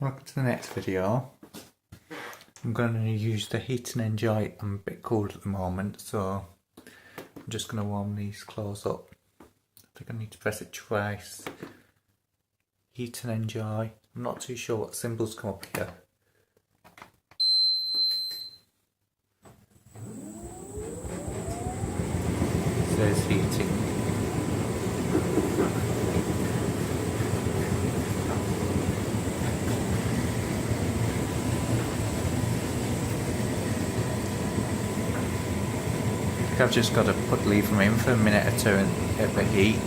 Welcome to the next video. I'm going to use the heat and enjoy. I'm a bit cold at the moment, so I'm just going to warm these clothes up. I think I need to press it twice. Heat and enjoy. I'm not too sure what symbols come up here. It says heating. I've just got to leave them in for a minute or two and get the heat.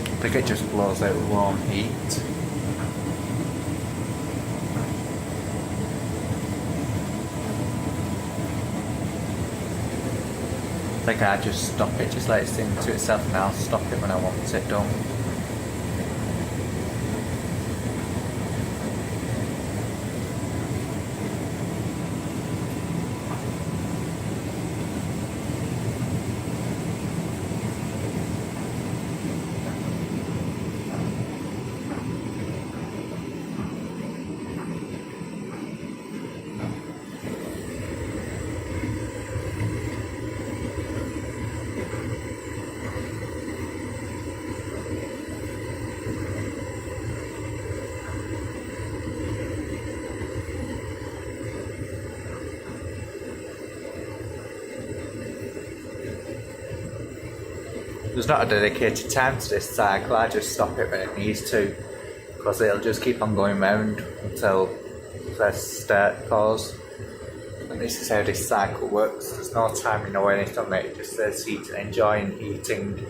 I think it just blows out warm heat. I think I just stop it, just let it sink to itself, and I'll stop it when I want it done. There's not a dedicated time to this cycle, I just stop it when it needs to, because it'll just keep on going round until the start pause. And this is how this cycle works. There's no timing or anything on it, it just says heat and enjoy and heating.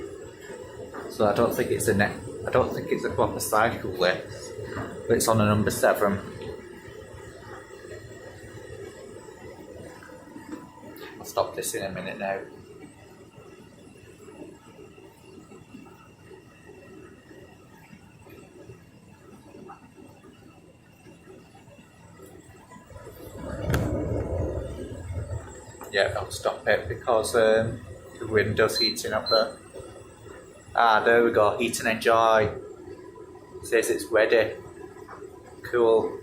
So I don't think it's a proper cycle this, but it's on a number 7. I'll stop this in a minute now. Yeah, I'll stop it because the window's heating up there. Ah, there we go, heat and enjoy. It says it's ready. Cool.